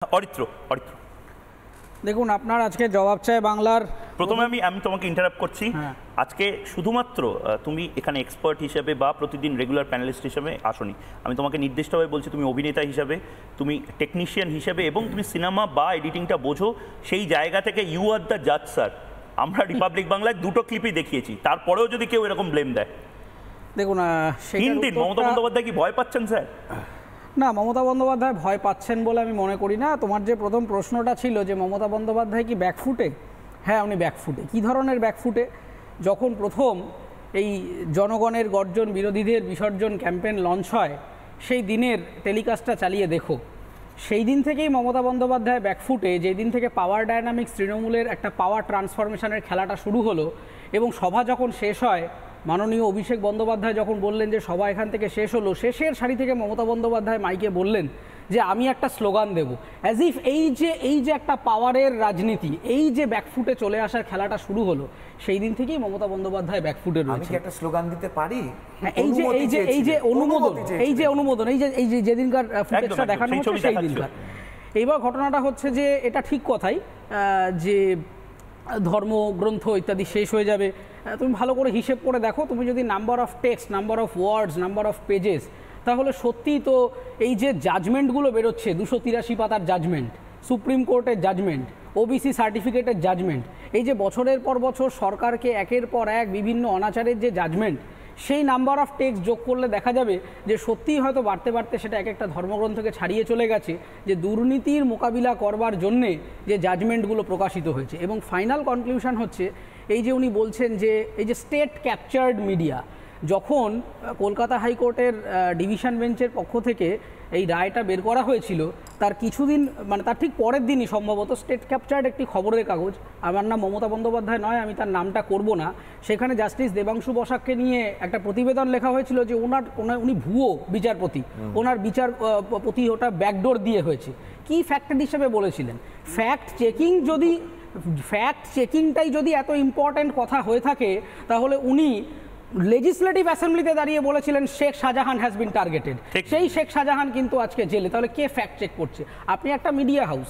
অরিত্র অরিত্র দেখুন, আপনার আজকে জবাব চাই বাংলার প্রথমে আমি তোমাকে ইন্টারাপ্ট করছি। আজকে শুধুমাত্র তুমি এখানে এক্সপার্ট হিসেবে বা প্রতিদিন রেগুলার প্যানেলিস্ট হিসেবে আসনি। আমি তোমাকে নির্দিষ্টভাবে বলছি, তুমি অভিনেতা হিসেবে, তুমি টেকনিশিয়ান হিসেবে এবং তুমি সিনেমা বা এডিটিংটা বোঝো, সেই জায়গা থেকে ইউ আর দ্য জাজ স্যার। আমরা রিপাবলিক বাংলায় দুটো ক্লিপই দেখিয়েছি, তারপরেও যদি কেউ এরকম ব্লেম দেয়। দেখুন, মমতা বন্দ্যোপাধ্যায় কি ভয় পাচ্ছেন স্যার? না, মমতা বন্দ্যোপাধ্যায় ভয় পাচ্ছেন বলে আমি মনে করি না। তোমার যে প্রথম প্রশ্নটা ছিল যে মমতা বন্দ্যোপাধ্যায় কি ব্যাকফুটে, হ্যাঁ উনি ব্যাকফুটে। কী ধরনের ব্যাকফুটে? যখন প্রথম এই জনগণের গর্জন বিরোধীদের বিসর্জন ক্যাম্পেইন লঞ্চ হয়, সেই দিনের টেলিকাস্টটা চালিয়ে দেখো। সেই দিন থেকেই মমতা বন্দ্যোপাধ্যায় ব্যাকফুটে। যেই দিন থেকে পাওয়ার ডায়নামিক্স তৃণমূলের একটা পাওয়ার ট্রান্সফরমেশনের খেলাটা শুরু হলো এবং সভা যখন শেষ হয়, মাননীয় অভিষেক বন্দ্যোপাধ্যায় যখন বললেন যে সভা এখান থেকে শেষ হলো, শেষের সারি থেকে মমতা বন্দ্যোপাধ্যায় মাইকে বললেন যে আমি একটা স্লোগান দেব। অ্যাজ ইফ এই যে একটা পাওয়ারের রাজনীতি, এই যে ব্যাকফুটে চলে আসার খেলাটা শুরু হলো, সেই দিন থেকেই মমতা বন্দ্যোপাধ্যায় ব্যাকফুটে রয়েছে। আমি কি একটা স্লোগান দিতে পারি? এই যে অনুমোদন এই যে যেদিনকার ফুটেজটা দেখানো হচ্ছে সেই দিনকার। এইবার ঘটনাটা হচ্ছে যে এটা ঠিক কথাই যে ধর্মগ্রন্থ ইত্যাদি শেষ হয়ে যাবে। তুমি ভালো করে হিসেব করে দেখো, তুমি যদি number of text, number of words, number of pages, তাহলে সত্যিই তো এই যে জাজমেন্টগুলো বেরোচ্ছে, 283 পাতার জাজমেন্ট, সুপ্রিম কোর্টের জাজমেন্ট, ওবিসি সার্টিফিকেটের জাজমেন্ট, এই যে বছরের পর বছর সরকারকে একের পর এক বিভিন্ন অনাচারের যে জাজমেন্ট, সেই নাম্বার অফ টেক্সট যোগ করলে দেখা যাবে যে সত্যিই হয়তো বাড়তে বাড়তে সেটা এক একটা ধর্মগ্রন্থকে ছাড়িয়ে চলে গেছে, যে দুর্নীতির মোকাবিলা করবার জন্যে যে জাজমেন্টগুলো প্রকাশিত হয়েছে। এবং ফাইনাল কনক্লুশন হচ্ছে এই যে উনি বলছেন যে এই যে স্টেট ক্যাপচার্ড মিডিয়া, যখন কলকাতা হাইকোর্টের ডিভিশন বেঞ্চের পক্ষ থেকে এই রায়টা বের করা হয়েছিল, তার কিছুদিন মানে তার ঠিক পরের দিনই সম্ভবত স্টেট ক্যাপচার্ড একটি খবরের কাগজ, আমার নাম মমতা বন্দ্যোপাধ্যায় নয়, আমি তার নামটা করব না, সেখানে জাস্টিস দেবাংশু বসাককে নিয়ে একটা প্রতিবেদন লেখা হয়েছিল যে উনি ভুয়ো বিচারপতি, ওনার বিচারপতি ওটা ব্যাকডোর দিয়ে হয়েছে। কি ফ্যাক্ট হিসেবে বলেছিলেন? ফ্যাক্ট চেকিংটাই যদি এত ইম্পর্ট্যান্ট কথা হয়ে থাকে, তাহলে উনি লেজিসলেটিভ অ্যাসেম্বলিতে দাঁড়িয়ে বলেছিলেন Sheikh Shahjahan has been targeted. সেই শেখ শাহজাহান কিন্তু আজকে জেলে। তাহলে কে ফ্যাক্ট চেক করছে? আপনি একটা মিডিয়া হাউস,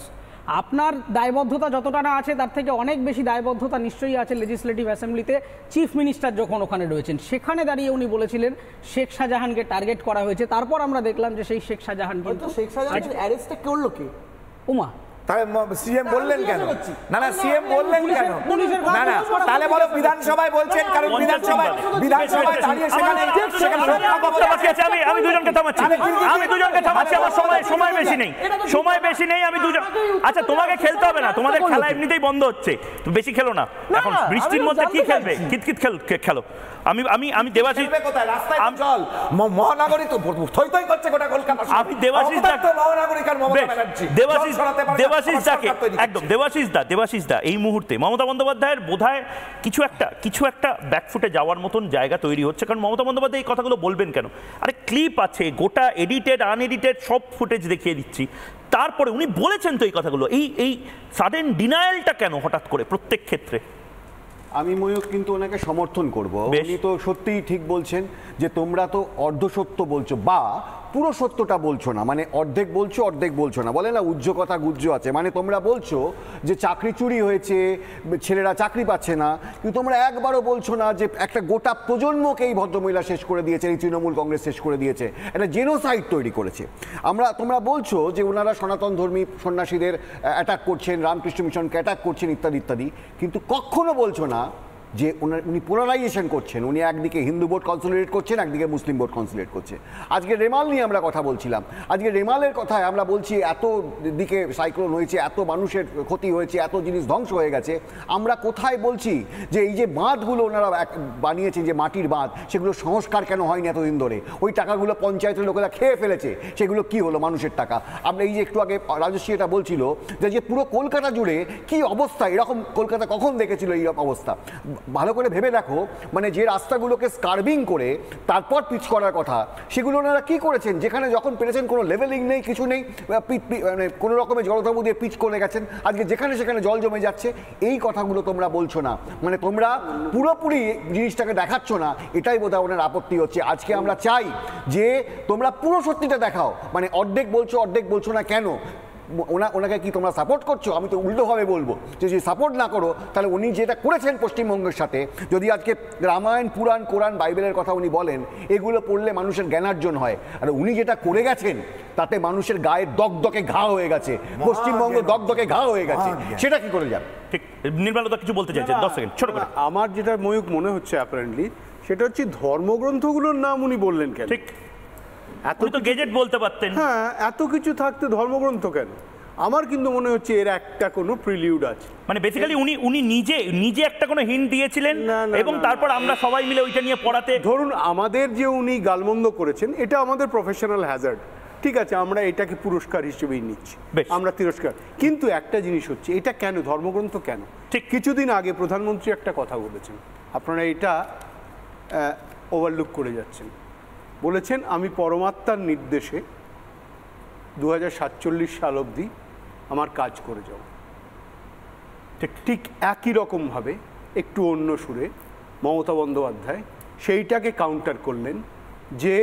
আপনার দায়বদ্ধতা যতটা না আছে তার থেকে অনেক বেশি দায়বদ্ধতা নিশ্চয়ই আছে লেজিসলেটিভ অ্যাসেম্বলিতে। চিফ মিনিস্টার যখন ওখানে রয়েছেন, সেখানে দাঁড়িয়ে উনি বলেছিলেন শেখ শাহজাহানকে টার্গেট করা হয়েছে। তারপর আমরা দেখলাম যে সেই শেখ শাহজাহান কিন্তু অ্যারেস্টটা করলো কে? উমা সিএম বললেন কেন? না সিএম বললেন কেন? না তাহলে বলো বিধানসভায় বলছেন, কারণ বিধানসভায় দাঁড়িয়ে সেখানে আমি দুজনকে থামাচ্ছি, আমার সময় বেশি নেই, আমি দুজন। আচ্ছা, তোমাকে খেলতে হবে না, তোমাদের খেলা এমনিতেই বন্ধ হচ্ছে, তুমি বেশি খেলো না। এখন বৃষ্টির মধ্যে কি খেলবে? কিতকিত খেলো। আমি দেবাশিস, চল মহানগরী তো থই থই করছে গোটা কলকাতা। আমি দেবাশিস দেবাশিস দা এই মুহূর্তে মমতা বন্দ্যোপাধ্যায়ের বোধহয় কিছু একটা ব্যাকফুটে যাওয়ার মতন জায়গা তৈরি হচ্ছে। কারণ মমতা বন্দ্যোপাধ্যায় এই কথাগুলো বলবেন কেন? আরে ক্লিপ আছে, গোটা এডিটেড আনএডিটেড সব ফুটেজ দেখিয়ে দিচ্ছি। তারপরে উনি বলেছেন তো এই কথাগুলো, এই সাডেন ডিনায়ালটা কেন হঠাৎ করে প্রত্যেক ক্ষেত্রে? আমি ময়ূক কিন্তু ওনাকে সমর্থন করব। উনি তো সত্যিই ঠিক বলছেন যে তোমরা তো অর্ধসত্য বলছো বা পুরো সত্যটা বলছো না, মানে অর্ধেক বলছো না। বলে না উজ্জ কথা গুজ্জ আছে, মানে তোমরা বলছো যে চাকরি চুরি হয়েছে, ছেলেরা চাকরি পাচ্ছে না, কিন্তু তোমরা একবারও বলছো না যে একটা গোটা প্রজন্মকে এই ভদ্রমহিলা শেষ করে দিয়েছে, এই তৃণমূল কংগ্রেস শেষ করে দিয়েছে, একটা জেনোসাইড তৈরি করেছে। তোমরা বলছো যে ওনারা সনাতন ধর্মী সন্ন্যাসীদের অ্যাটাক করছেন, রামকৃষ্ণ মিশনকে অ্যাটাক করছেন ইত্যাদি ইত্যাদি, কিন্তু কখনো বলছো না যে উনি পোলারাইজেশন করছেন। উনি একদিকে হিন্দু ভোট কনসলিডেট করছেন, একদিকে মুসলিম ভোট কনসলিডেট করছে। আজকে রেমাল নিয়ে আমরা কথা বলছিলাম, আজকে রেমালের কথায় আমরা বলছি এত দিকে সাইক্লোন হয়েছে, এত মানুষের ক্ষতি হয়েছে, এত জিনিস ধ্বংস হয়ে গেছে। আমরা কোথায় বলছি যে এই যে বাঁধগুলো ওনারা বানিয়েছেন, যে মাটির বাঁধ, সেগুলো সংস্কার কেন হয়নি এতদিন ধরে? ওই টাকাগুলো পঞ্চায়েতের লোকেরা খেয়ে ফেলেছে, সেগুলো কি হলো মানুষের টাকা? আমরা এই যে একটু আগে রাজস্বী এটা বলছিল যে পুরো কলকাতা জুড়ে কি অবস্থা, এরকম কলকাতা কখন দেখেছিল এই অবস্থা? ভালো করে ভেবে দেখো, মানে যে রাস্তাগুলোকে স্কার্বিং করে তারপর পিচ করার কথা, সেগুলো ওনারা কি করেছেন? যেখানে যখন পেরেছেন কোনো লেভেলিং নেই, কিছু নেই, মানে কোনো রকমের জলধাবু দিয়ে পিচ করে গেছেন। আজকে যেখানে সেখানে জল জমে যাচ্ছে। এই কথাগুলো তোমরা বলছো না, মানে তোমরা পুরোপুরি জিনিসটাকে দেখাচ্ছ না। এটাই বোধহয় ওনার আপত্তি হচ্ছে। আজকে আমরা চাই যে তোমরা পুরো সত্যিটা দেখাও, মানে অর্ধেক বলছো না কেন? ওনাকে কি তোমরা সাপোর্ট করছো? আমি তো উল্টোভাবে বলবো যে যদি সাপোর্ট না করো তাহলে উনি যেটা করেছেন পশ্চিমবঙ্গের সাথে, যদি আজকে রামায়ণ, পুরাণ, কোরআন, বাইবেলের কথা উনি বলেন, এগুলো পড়লে মানুষের জ্ঞানার্জন হয়, আর উনি যেটা করে গেছেন তাতে মানুষের গায়ে দগদগে ঘা হয়ে গেছে, পশ্চিমবঙ্গ দগদগে ঘা হয়ে গেছে, সেটা কি করে যাবে? ঠিক, নির্মলদা কিছু বলতে চাইছেন, 10 সেকেন্ড ছোট করে। আমার যেটা ময়ূক মনে হচ্ছে অ্যাপারেন্টলি সেটা হচ্ছে ধর্মগ্রন্থগুলোর নাম উনি বললেন কেন? ঠিক, এত তো গেজেট বলতে পারতেন। হ্যাঁ, এত কিছু থাকতে ধর্মগ্রন্থ কেন? আমার কিন্তু মনে হচ্ছে এর একটা কোনো প্রিলিউড আছে, মানে বেসিক্যালি উনি নিজে একটা কোনো হিন্ট দিয়েছিলেন এবং তারপর আমরা সবাই মিলে ওইটা নিয়ে পড়াতে, ধরুন আমাদের যে উনি গালমন্দ করেছেন এটা আমাদের প্রফেশনাল হ্যাজার্ড, ঠিক আছে, আমরা এটাকে পুরস্কার হিসেবেই নিচ্ছি, আমরা তিরস্কার, কিন্তু একটা জিনিস হচ্ছে এটা কেন ধর্মগ্রন্থ কেন? ঠিক কিছুদিন আগে প্রধানমন্ত্রী একটা কথা বলেছেন, আপনারা এটা ওভারলুক করে যাচ্ছেন। বলেছেন আমি পরমাত্মার নির্দেশে 2047 সাল অবধি আমার কাজ করে যাব। ঠিক একই রকমভাবে একটু অন্য সুরে মমতা বন্দ্যোপাধ্যায় সেইটাকে কাউন্টার করলেন যে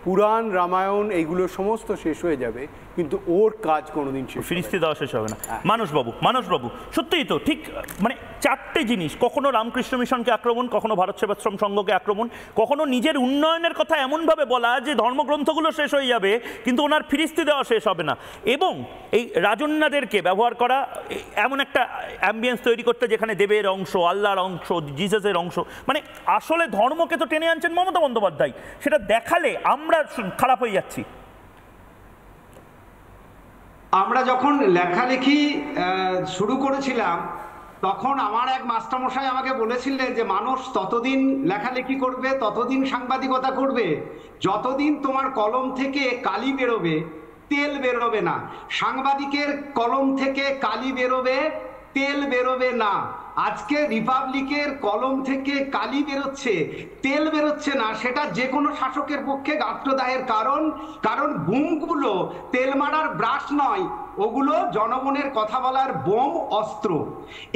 পুরাণ, রামায়ণ এইগুলো সমস্ত শেষ হয়ে যাবে কিন্তু ওর কাজ কোনোদিন শেষ, ফিরিস্তি দেওয়া শেষ হবে না। মানসবাবু সত্যিই তো ঠিক, মানে চারটে জিনিস, কখনো রামকৃষ্ণ মিশনকে আক্রমণ, কখনো ভারত সেবাশ্রম সংঘকে আক্রমণ, কখনো নিজের উন্নয়নের কথা এমনভাবে বলা যে ধর্মগ্রন্থগুলো শেষ হয়ে যাবে কিন্তু ওনার ফিরিস্তি দেওয়া শেষ হবে না, এবং এই রাজন্যাদেরকে ব্যবহার করা এমন একটা অ্যাম্বিয়েন্স তৈরি করতে যেখানে দেবের অংশ, আল্লাহর অংশ, জিসাসের অংশ, মানে আসলে ধর্মকে তো টেনে আনছেন মমতা বন্দ্যোপাধ্যায়, সেটা দেখালে আমরা খারাপ হয়ে যাচ্ছি। আমরা যখন লেখালেখি শুরু করেছিলাম তখন আমার এক মাস্টারমশাই আমাকে বলেছিলেন যে মানুষ ততদিন লেখালেখি করবে, ততদিন সাংবাদিকতা করবে যতদিন তোমার কলম থেকে কালি বেরোবে, তেল বেরোবে না। সাংবাদিকের কলম থেকে কালি বেরোবে, তেল বেরোবে না। আজকে রিপাবলিকের কলম থেকে কালি বেরোচ্ছে, তেল বেরোচ্ছে না, সেটা যে কোনো শাসকের পক্ষে গাত্রদাহের কারণ বুমগুলো তেল মারার ব্রাশ নয়, ওগুলো জনগণের কথা বলার বোম, অস্ত্র।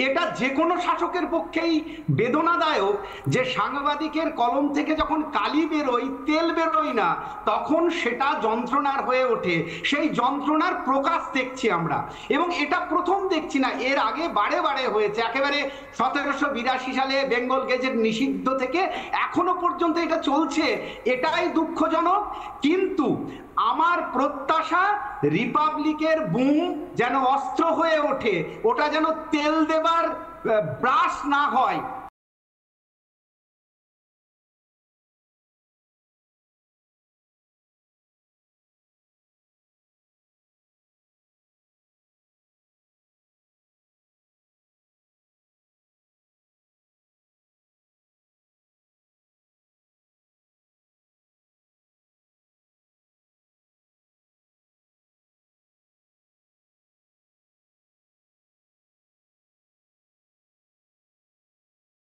এটা যে কোনো শাসকের পক্ষেই বেদনাদায়ক যে সাংবাদিকের কলম থেকে যখন কালি বেরোয়, তেল বেরোয় না, তখন সেটা যন্ত্রণার হয়ে ওঠে। সেই যন্ত্রণার প্রকাশ দেখছি আমরা, এবং এটা প্রথম দেখছি না, এর আগে বারে বারে হয়েছে। একেবারে 1782 সালে বেঙ্গল গেজেট নিষিদ্ধ থেকে এখনো পর্যন্ত এটা চলছে, এটাই দুঃখজনক। কিন্তু আমার প্রত্যাশা রিপাবলিকের বুম যেন অস্ত্র হয়ে ওঠে, ওটা যেন তেল দেবার ব্রাশ না হয়।